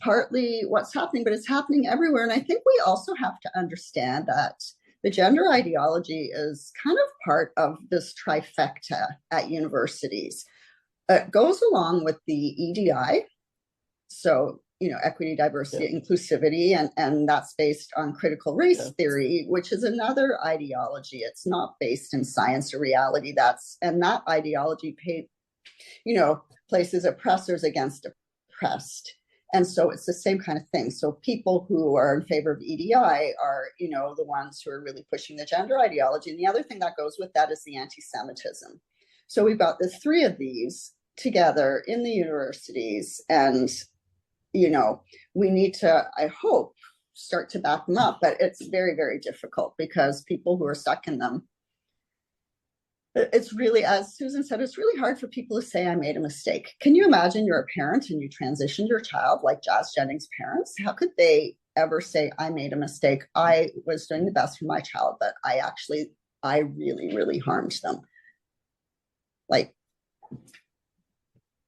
partly what's happening, but it's happening everywhere. And I think we also have to understand that the gender ideology is kind of part of this trifecta at universities. It goes along with the EDI, so equity, diversity, inclusivity, and that's based on critical race theory, which is another ideology. It's not based in science or reality. And that ideology places oppressors against oppressed. And so it's the same kind of thing. So people who are in favor of EDI are, the ones who are really pushing the gender ideology. And the other thing that goes with that is the anti-Semitism. So we've got the three of these together in the universities, and we need to, I hope, start to back them up, but it's very, very difficult because people who are stuck in them, it's really, as Susan said, it's really hard for people to say, I made a mistake. Can you imagine you're a parent and you transitioned your child like Jazz Jennings' parents? How could they ever say, I made a mistake? I was doing the best for my child, but I really, really harmed them.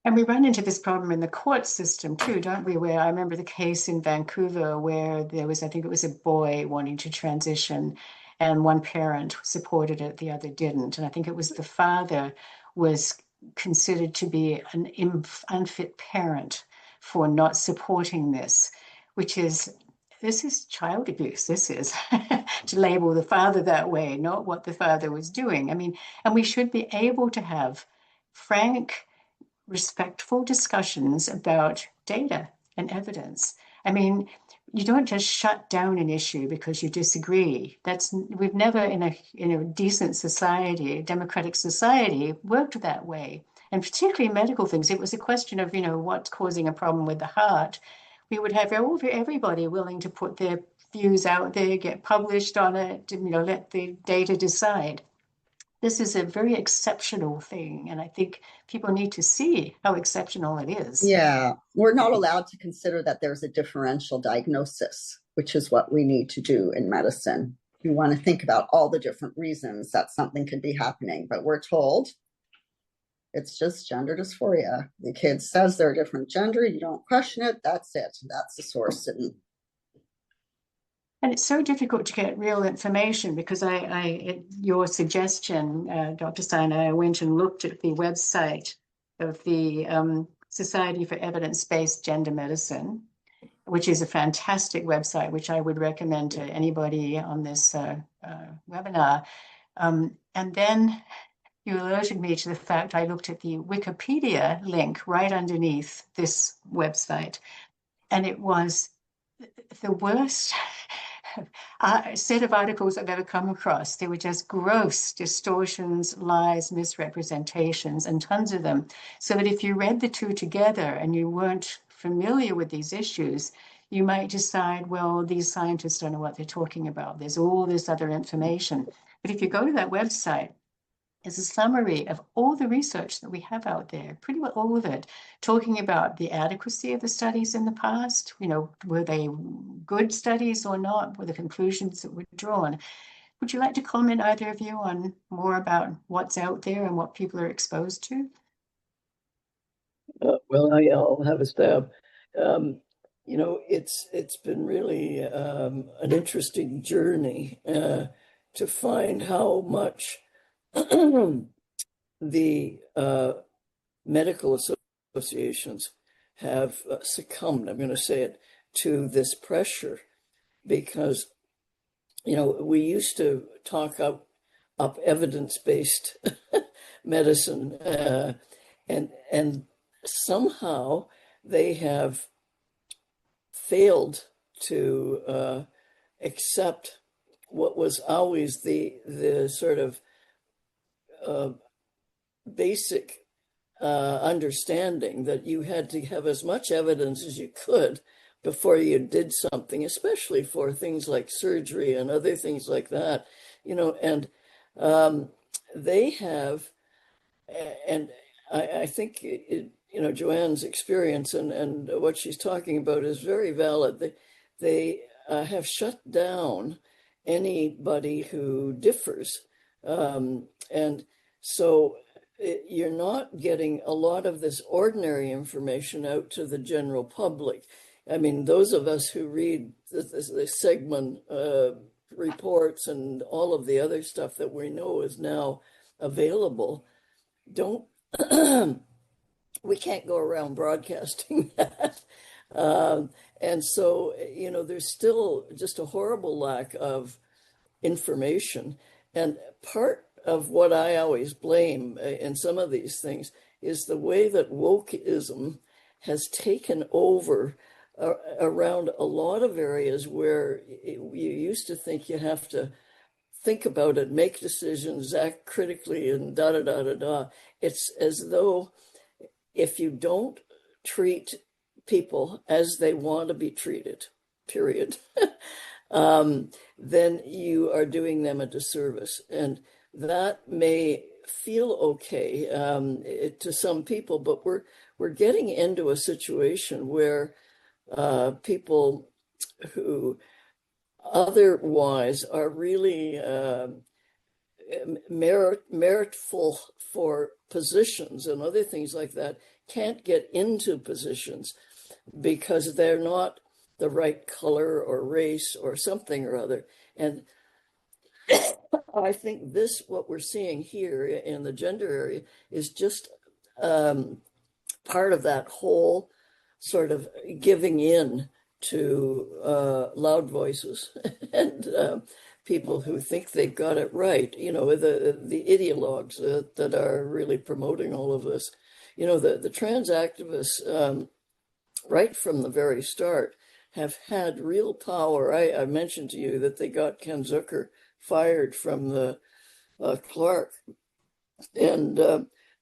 And we run into this problem in the court system too, don't we? Where I remember the case in Vancouver where there was, I think it was a boy wanting to transition, and one parent supported it, the other didn't. And I think it was the father was considered to be an unfit parent for not supporting this, this is child abuse. This is to label the father that way, not what the father was doing. I mean, and we should be able to have frank, respectful discussions about data and evidence. I mean, you don't just shut down an issue because you disagree. We've never in a decent society, democratic society, worked that way. And particularly medical things, it was a question of, what's causing a problem with the heart. We would have everybody willing to put their views out there, get published on it, let the data decide. This is a very exceptional thing, and I think people need to see how exceptional it is. Yeah, we're not allowed to consider that there's a differential diagnosis, which is what we need to do in medicine. You want to think about all the different reasons that something could be happening, but we're told it's just gender dysphoria. The kid says they're a different gender, you don't question it, that's it. That's the source. And it's so difficult to get real information because your suggestion, Dr. Steiner, I went and looked at the website of the Society for Evidence-Based Gender Medicine, which is a fantastic website, which I would recommend to anybody on this webinar. And then you alerted me to the fact I looked at the Wikipedia link right underneath this website, and it was the worst set of articles I've ever come across. They were just gross distortions, lies, misrepresentations, and tons of them. So that if you read the two together and you weren't familiar with these issues, you might decide, well, these scientists don't know what they're talking about. There's all this other information. But if you go to that website, there's a summary of all the research that we have out there, pretty well all of it, talking about the adequacy of the studies in the past. Were they good studies or not? Were the conclusions that were drawn? Would you like to comment, either of you, on more about what's out there and what people are exposed to? Well, I'll have a stab. It's been really an interesting journey to find how much the medical associations have succumbed, I'm going to say it, to this pressure, because, we used to talk up evidence-based medicine, and somehow they have failed to accept what was always the sort of basic understanding that you had to have as much evidence as you could before you did something, especially for things like surgery and other things like that, and they have, and I think, Joanne's experience and what she's talking about is very valid. They have shut down anybody who differs. And so you're not getting a lot of this ordinary information out to the general public. I mean, those of us who read the Segment reports and all of the other stuff that we know is now available, don't we can't go around broadcasting that. And so, there's still just a horrible lack of information. And part of what I always blame in some of these things is the way that wokeism has taken over around a lot of areas where you used to think you have to think about it, make decisions, act critically, and da da da da da. It's as though if you don't treat people as they want to be treated, period, then you are doing them a disservice. And that may feel okay to some people, but we're getting into a situation where people who otherwise are really meritful for positions and other things like that can't get into positions because they're not the right color or race or something or other. And I think what we're seeing here in the gender area is just part of that whole sort of giving in to loud voices and people who think they've got it right, the ideologues that are really promoting all of this. The trans activists, right from the very start, have had real power. I mentioned to you that they got Ken Zucker fired from the Clark, and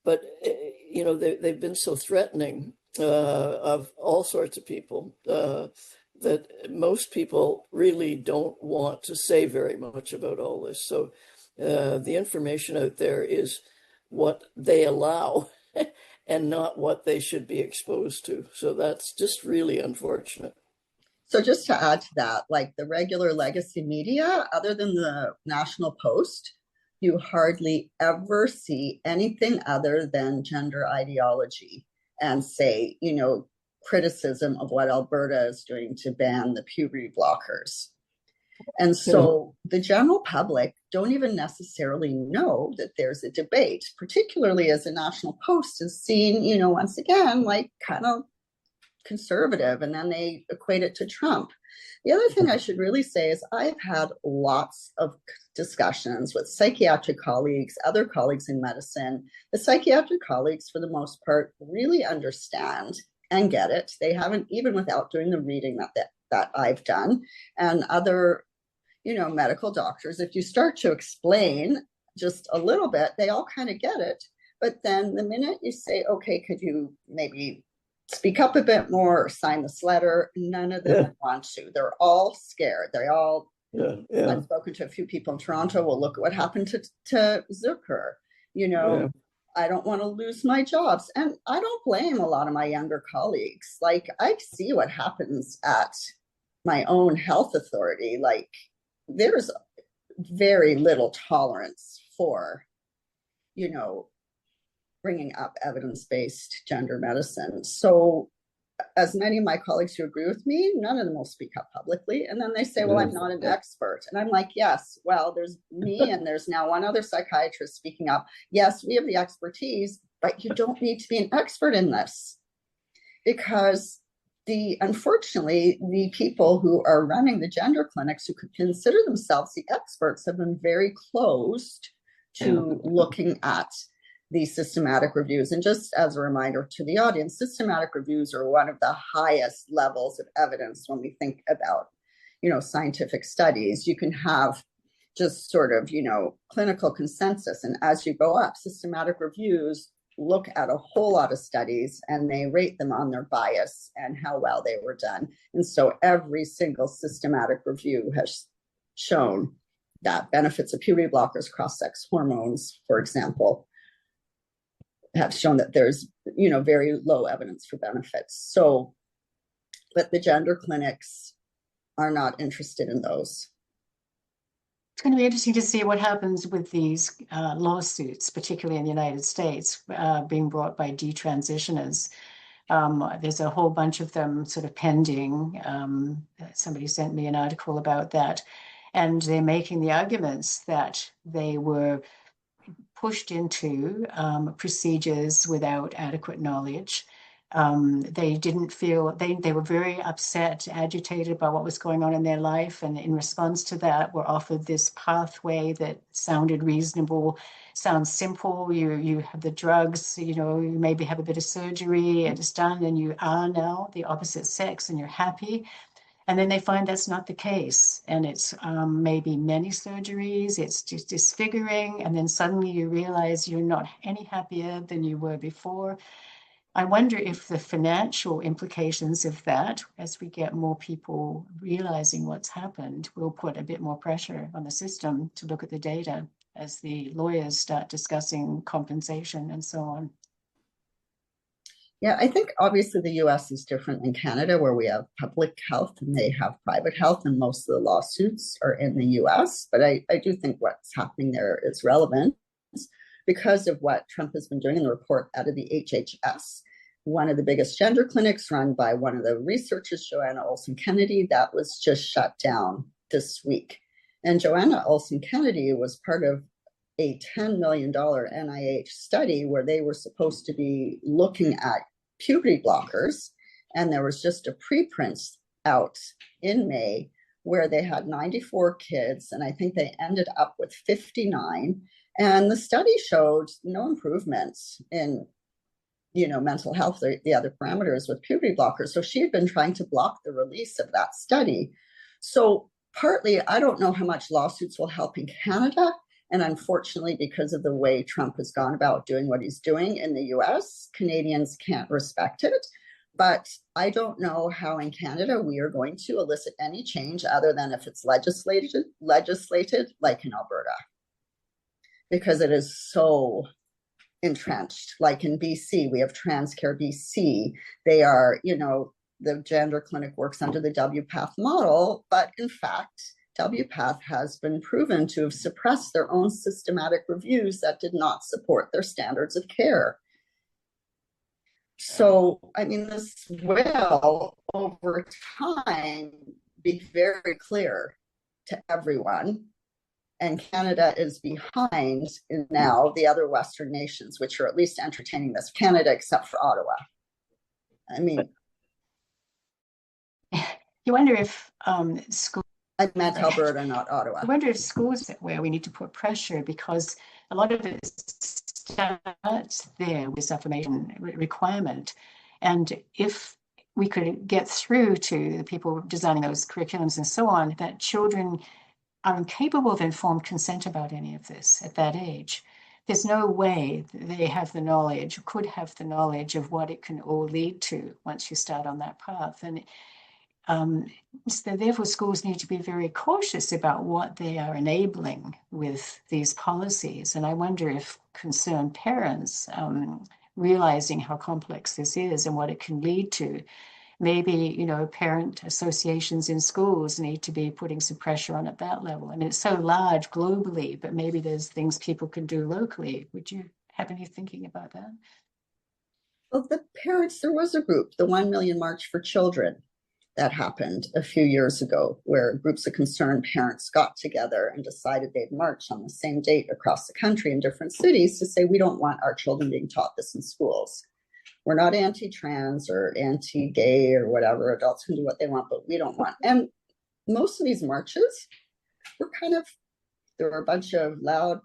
but they've been so threatening of all sorts of people that most people really don't want to say very much about all this. So the information out there is what they allow and not what they should be exposed to. So that's just really unfortunate. So just to add to that, like the regular legacy media, other than the National Post, you hardly ever see anything other than gender ideology and say, criticism of what Alberta is doing to ban the puberty blockers. And so the general public don't even necessarily know that there's a debate, particularly as the National Post is seen, once again, like kind of conservative, and then they equate it to Trump. The other thing I should really say is I've had lots of discussions with psychiatric colleagues, other colleagues in medicine. The psychiatric colleagues, for the most part, really understand and get it. They haven't, even without doing the reading that I've done, and other, medical doctors, if you start to explain just a little bit, they all kind of get it. But then the minute you say, okay, could you maybe speak up a bit more or sign this letter, none of them want to. They're all scared. They all, I've spoken to a few people in Toronto. Well, look at what happened to Zucker. I don't want to lose my jobs. And I don't blame a lot of my younger colleagues. Like, I see what happens at my own health authority. Like, there's very little tolerance for, bringing up evidence-based gender medicine. So as many of my colleagues who agree with me, none of them will speak up publicly. And then they say, well, I'm not an expert. And I'm like, yes, well, there's me and there's now one other psychiatrist speaking up. Yes, we have the expertise, but you don't need to be an expert in this. Because unfortunately, the people who are running the gender clinics who could consider themselves the experts have been very closed to looking at these systematic reviews. And just as a reminder to the audience, systematic reviews are one of the highest levels of evidence when we think about, scientific studies. You can have just sort of, clinical consensus. And as you go up, systematic reviews look at a whole lot of studies and they rate them on their bias and how well they were done. And so every single systematic review has shown that benefits of puberty blockers, cross-sex hormones, for example, have shown that there's, very low evidence for benefits. So, but the gender clinics are not interested in those. It's going to be interesting to see what happens with these lawsuits, particularly in the United States, being brought by detransitioners. There's a whole bunch of them sort of pending. Somebody sent me an article about that, and they're making the arguments that they were pushed into procedures without adequate knowledge. They didn't feel, they were very upset, agitated about what was going on in their life. And in response to that, were offered this pathway that sounded reasonable, sounds simple. You have the drugs, you maybe have a bit of surgery and it's done, and you are now the opposite sex and you're happy. And then they find that's not the case. And it's maybe many surgeries, it's just disfiguring. And then suddenly you realize you're not any happier than you were before. I wonder if the financial implications of that, as we get more people realizing what's happened, will put a bit more pressure on the system to look at the data as the lawyers start discussing compensation and so on. Yeah, I think obviously the US is different than Canada, where we have public health and they have private health, and most of the lawsuits are in the US. But I do think what's happening there is relevant because of what Trump has been doing in the report out of the HHS. One of the biggest gender clinics run by one of the researchers, Joanna Olson-Kennedy, that was just shut down this week. And Joanna Olson-Kennedy was part of a $10 million NIH study where they were supposed to be looking at puberty blockers. And there was just a preprint out in May where they had 94 kids, and I think they ended up with 59. And the study showed no improvements in, mental health or the other parameters with puberty blockers. So she had been trying to block the release of that study. So partly, I don't know how much lawsuits will help in Canada. And unfortunately, because of the way Trump has gone about doing what he's doing in the US, Canadians can't respect it. But I don't know how in Canada we are going to elicit any change other than if it's legislated like in Alberta, because it is so entrenched. Like in BC, we have Transcare BC. They are, the gender clinic works under the WPATH model, but in fact, WPATH has been proven to have suppressed their own systematic reviews that did not support their standards of care. So, this will, over time, be very clear to everyone. And Canada is behind in now the other Western nations, which are at least entertaining this. Canada, except for Ottawa. You wonder if schools... I meant Alberta, not Ottawa. I wonder if schools where we need to put pressure, because a lot of it starts there with affirmation requirement. And if we could get through to the people designing those curriculums and so on, that children are incapable of informed consent about any of this at that age. There's no way they have the knowledge, could have the knowledge of what it can all lead to once you start on that path. And so therefore, schools need to be very cautious about what they are enabling with these policies. And I wonder if concerned parents, realizing how complex this is and what it can lead to, maybe, parent associations in schools need to be putting some pressure on at that level. It's so large globally, but maybe there's things people can do locally. Would you have any thinking about that? Well, the parents, there was a group, the 1 Million March for Children, that happened a few years ago, where groups of concerned parents got together and decided they'd march on the same date across the country in different cities to say, we don't want our children being taught this in schools. We're not anti-trans or anti-gay or whatever. Adults can do what they want, but we don't want. And most of these marches were there were a bunch of loud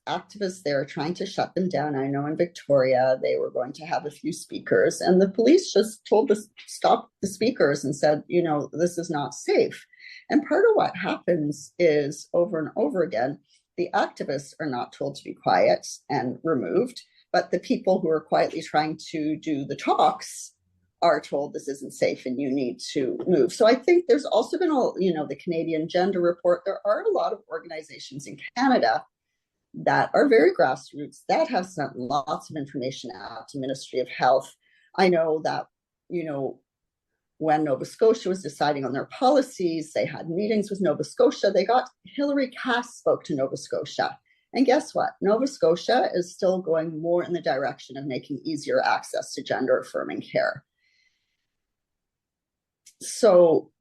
activists there trying to shut them down. I know in Victoria, they were going to have a few speakers, and the police just told us stop the speakers and said, this is not safe. And part of what happens is over and over again, the activists are not told to be quiet and removed, but the people who are quietly trying to do the talks are told this isn't safe and you need to move. So I think there's also been the Canadian Gender Report. There are a lot of organizations in Canada that are very grassroots that have sent lots of information out to Ministry of Health. I know that, when Nova Scotia was deciding on their policies, they had meetings with Nova Scotia. Hillary Cass spoke to Nova Scotia. And guess what? Nova Scotia is still going more in the direction of making easier access to gender affirming care. So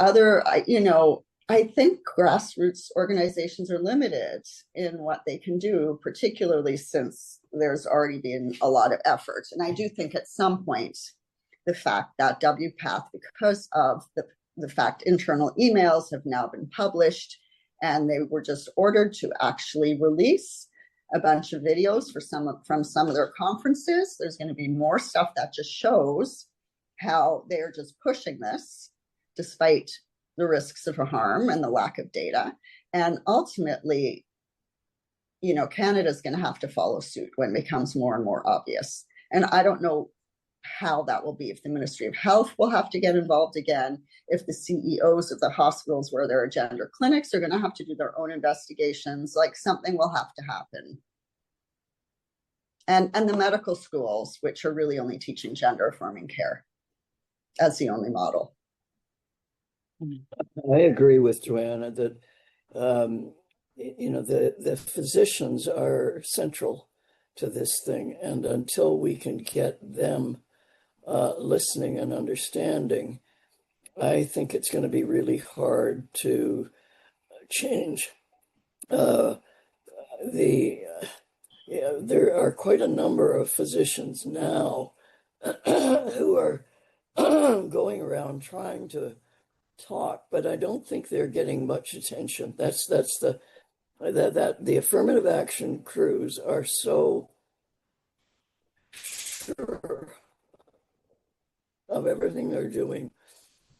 I think grassroots organizations are limited in what they can do, particularly since there's already been a lot of effort. And I do think at some point, the fact that WPATH, because of the fact internal emails have now been published, and they were just ordered to actually release a bunch of videos from some of their conferences. There's going to be more stuff that just shows how they're just pushing this despite the risks of harm and the lack of data. And ultimately, Canada's going to have to follow suit when it becomes more and more obvious. And I don't know how that will be, if the Ministry of Health will have to get involved again, if the CEOs of the hospitals where there are gender clinics are going to have to do their own investigations. Like, something will have to happen. And the medical schools, which are really only teaching gender affirming care as the only model. I agree with Joanna that the physicians are central to this thing, and until we can get them listening and understanding, I think it's going to be really hard to change. There are quite a number of physicians now who are going around trying to talk, but I don't think they're getting much attention. That's the affirmative action crews are so sure of everything they're doing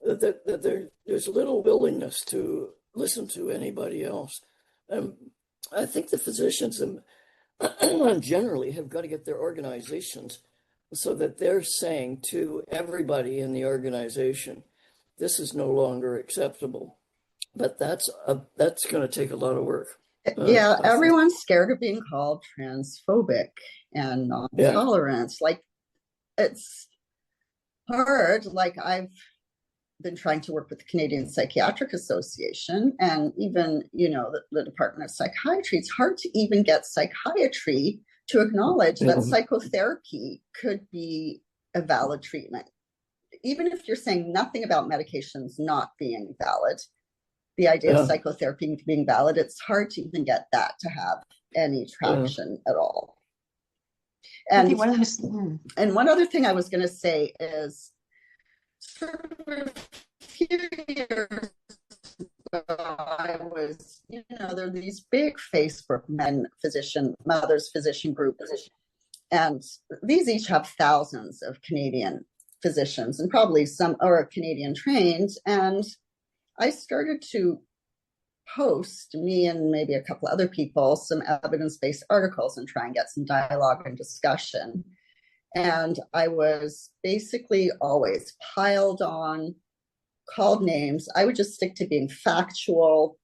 that there's little willingness to listen to anybody else. I think the physicians generally have got to get their organizations so that they're saying to everybody in the organization, this is no longer acceptable. But that's going to take a lot of work. Yeah, everyone's scared of being called transphobic and non-tolerant. Yeah. Like, it's hard. Like, I've been trying to work with the Canadian Psychiatric Association and even, the Department of Psychiatry. It's hard to even get psychiatry to acknowledge that psychotherapy could be a valid treatment. Even if you're saying nothing about medications not being valid, the idea of psychotherapy being valid, it's hard to even get that to have any traction at all. And one other thing I was going to say is, sort of a few years ago, I was, there are these big Facebook mothers physician groups, and these each have thousands of Canadian physicians, and probably some are Canadian trained. And I started to post, me and maybe a couple other people, some evidence-based articles and try and get some dialogue and discussion. And I was basically always piled on, called names. I would just stick to being factual,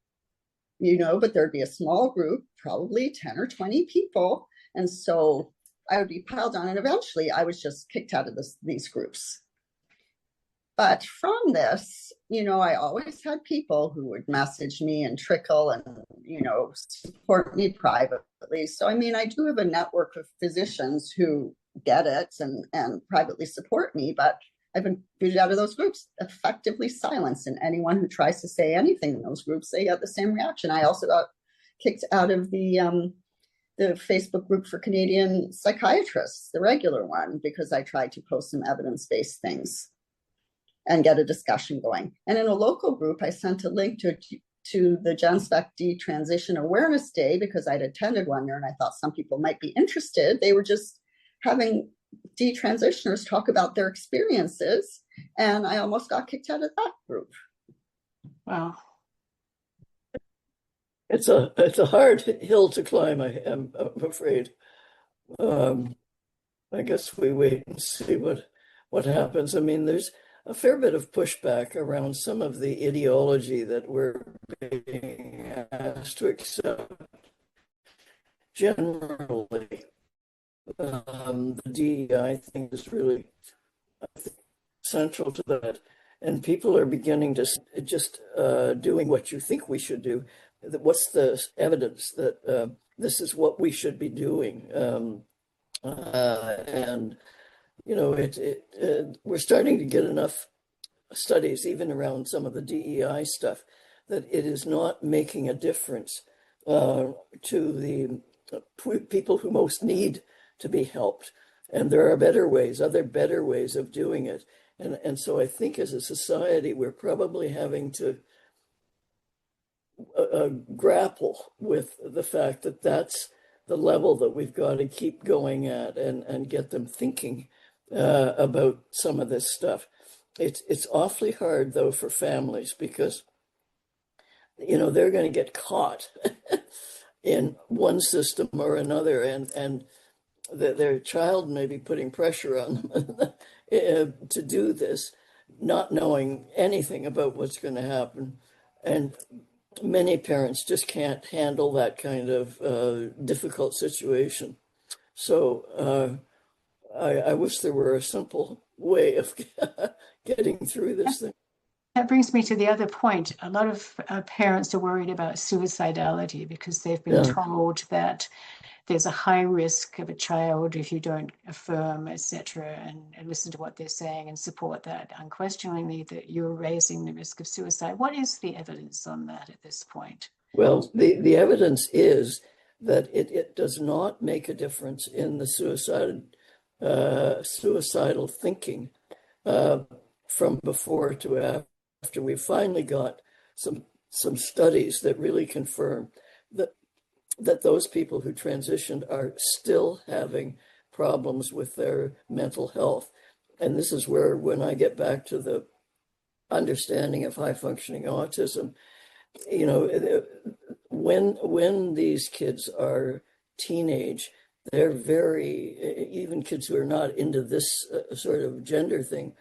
but there'd be a small group, probably 10 or 20 people. And so I would be piled on, and eventually I was just kicked out of these groups. But from this, I always had people who would message me and trickle and, support me privately. So, I do have a network of physicians who get it and privately support me, but I've been booted out of those groups, effectively silenced. And anyone who tries to say anything in those groups, they get the same reaction. I also got kicked out of the Facebook group for Canadian psychiatrists, the regular one, because I tried to post some evidence-based things and get a discussion going. And in a local group, I sent a link to the GenSpec Detransition Awareness Day because I'd attended one there and I thought some people might be interested. They were just having detransitioners talk about their experiences, and I almost got kicked out of that group. Wow. It's a hard hill to climb, I'm afraid. I guess we wait and see what happens. There's a fair bit of pushback around some of the ideology that we're being asked to accept generally. The DEI thing is really central to that. And people are beginning to just doing what you think we should do. What's the evidence that this is what we should be doing? And we're starting to get enough studies, even around some of the DEI stuff, that it is not making a difference to the people who most need to be helped. And there are better ways, other better ways of doing it. And so I think as a society, we're probably having to grapple with the fact that that's the level that we've got to keep going at and get them thinking about some of this stuff. It's awfully hard, though, for families because, you know, they're going to get caught in one system or another, and their child may be putting pressure on them to do this, not knowing anything about what's going to happen. And many parents just can't handle that kind of difficult situation. So I wish there were a simple way of getting through this thing. That brings me to the other point. A lot of parents are worried about suicidality because they've been told that there's a high risk of a child if you don't affirm, etc., and listen to what they're saying and support that unquestioningly, that you're raising the risk of suicide. What is the evidence on that at this point? Well, the evidence is that it does not make a difference in the suicidal thinking from before to after. We finally got some studies that really confirm that those people who transitioned are still having problems with their mental health. And this is where, when I get back to the understanding of high functioning autism, you know, when these kids are teenage, they're very, even kids who are not into this sort of gender thing,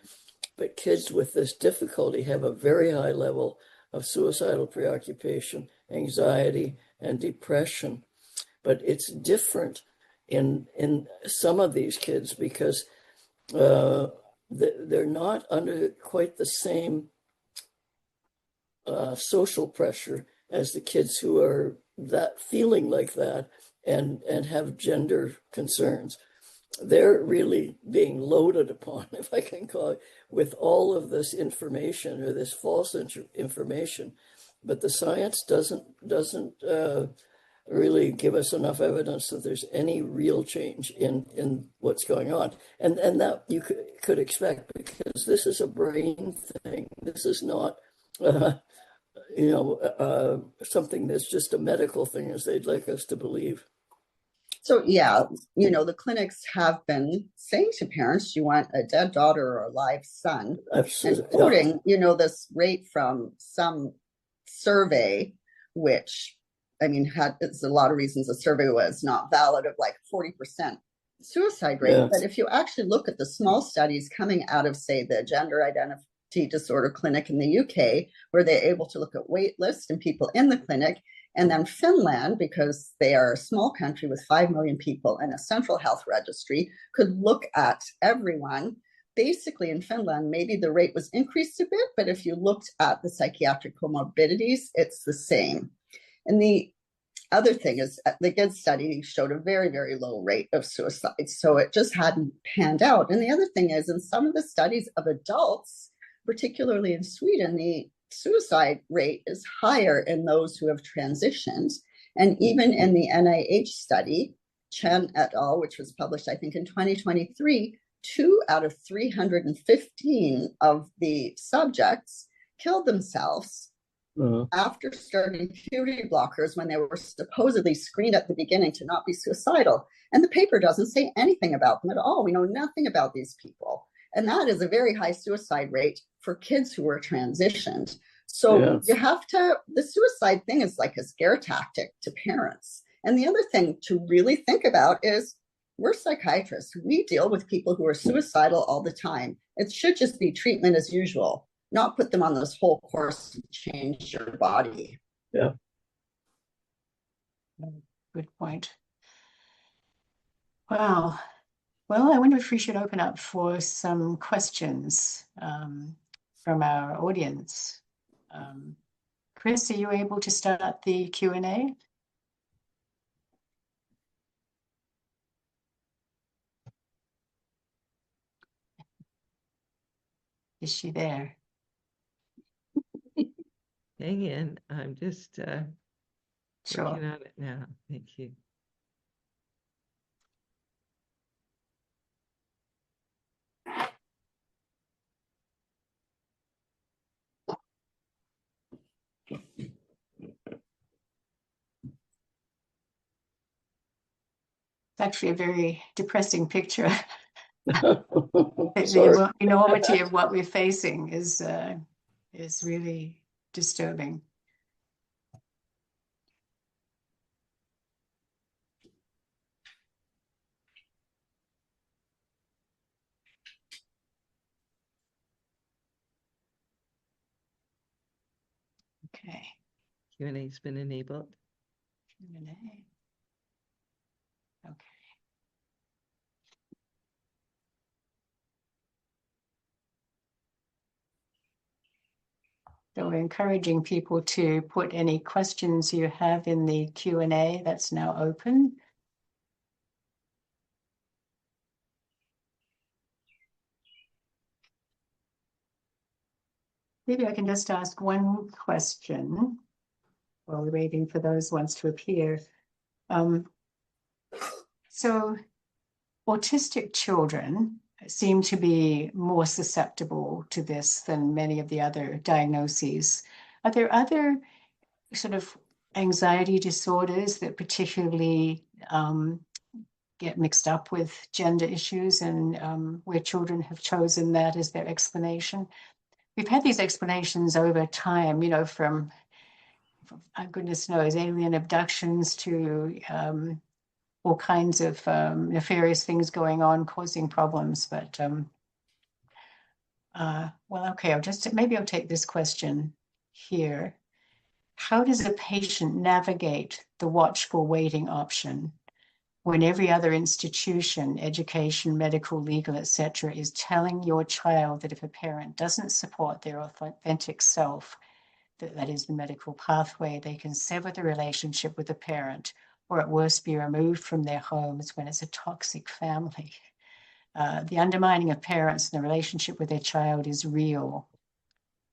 but kids with this difficulty have a very high level of suicidal preoccupation, anxiety, and depression. But it's different in some of these kids because they're not under quite the same social pressure as the kids who are that feeling like that and have gender concerns. They're really being loaded upon, if I can call it, with all of this information or this false information. But the science doesn't really give us enough evidence that there's any real change in what's going on. And that you could expect, because this is a brain thing. This is not, something that's just a medical thing, as they'd like us to believe. So, yeah, you know, the clinics have been saying to parents, you want a dead daughter or a live son, and quoting, you know, this rate from some survey, which, I mean, it's a lot of reasons the survey was not valid, of like 40% suicide rate. But if you actually look at the small studies coming out of, say, the Gender Identity Disorder Clinic in the UK, where they're able to look at wait lists and people in the clinic, and then Finland, because they are a small country with 5 million people and a central health registry, could look at everyone. Basically, in Finland, maybe the rate was increased a bit, but if you looked at the psychiatric comorbidities, it's the same. And the other thing is, the GID study showed a very, very low rate of suicide. So it just hadn't panned out. And the other thing is, in some of the studies of adults, particularly in Sweden, the suicide rate is higher in those who have transitioned. And even in the NIH study, Chen et al., which was published, I think, in 2023, 2 out of 315 of the subjects killed themselves after starting puberty blockers when they were supposedly screened at the beginning to not be suicidal. And the paper doesn't say anything about them at all. We know nothing about these people. And that is a very high suicide rate for kids who were transitioned. So you have to, the suicide thing is like a scare tactic to parents. And the other thing to really think about is, we're psychiatrists. We deal with people who are suicidal all the time. It should just be treatment as usual, not put them on this whole course to change your body. Yeah. Good point. Wow. Well, I wonder if we should open up for some questions from our audience. Chris, are you able to start the Q&A? Is she there? hang in. I'm just Sure. working on it now. Thank you. It's actually a very depressing picture. Sorry. The enormity of what we're facing is really disturbing. Okay. Q&A's been enabled. Q&A. Okay. So we're encouraging people to put any questions you have in the Q&A that's now open. Maybe I can just ask one question while we're waiting for those ones to appear. So autistic children seem to be more susceptible to this than many of the other diagnoses. Are there other sort of anxiety disorders that particularly get mixed up with gender issues, and where children have chosen that as their explanation? We've had these explanations over time, from goodness knows, alien abductions to all kinds of nefarious things going on, causing problems. But well, okay, maybe I'll take this question here. How does a patient navigate the watchful waiting option when every other institution, education, medical, legal, etc., is telling your child that if a parent doesn't support their authentic self, that is the medical pathway, they can sever the relationship with the parent, or at worst be removed from their homes when it's a toxic family? The undermining of parents and the relationship with their child is real.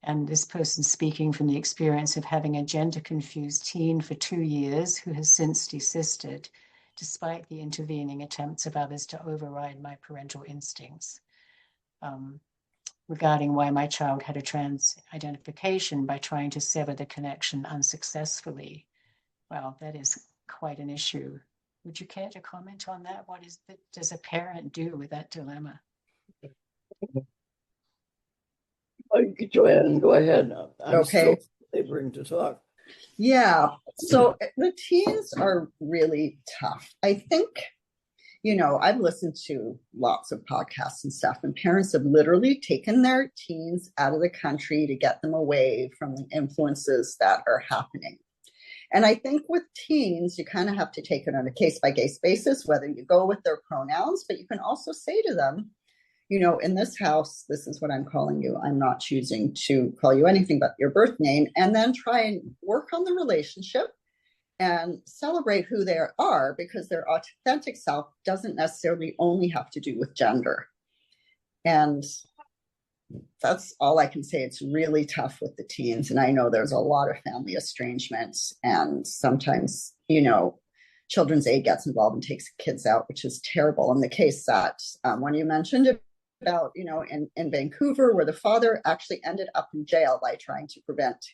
And this person speaking from the experience of having a gender-confused teen for 2 years who has since desisted, despite the intervening attempts of others to override my parental instincts. Regarding why my child had a trans identification by trying to sever the connection unsuccessfully. Well, that is quite an issue. Would you care to comment on that? What does a parent do with that dilemma? Joanne, go ahead. I'm Okay. still laboring to talk. Yeah. So the teens are really tough. I think, I've listened to lots of podcasts and stuff, and parents have literally taken their teens out of the country to get them away from the influences that are happening. And I think with teens, you kind of have to take it on a case-by-case basis, whether you go with their pronouns, but you can also say to them, in this house, this is what I'm calling you. I'm not choosing to call you anything but your birth name, and then try and work on the relationship and celebrate who they are, because their authentic self doesn't necessarily only have to do with gender. And that's all I can say. It's really tough with the teens. And I know there's a lot of family estrangements, and sometimes, children's aid gets involved and takes kids out, which is terrible. In the case that when you mentioned about, in Vancouver, where the father actually ended up in jail by trying to prevent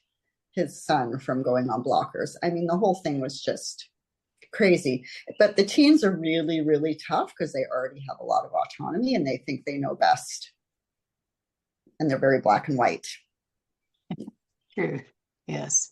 his son from going on blockers. I mean, the whole thing was just crazy. But the teens are really, really tough because they already have a lot of autonomy and they think they know best. And they're very black and white. True. Yes.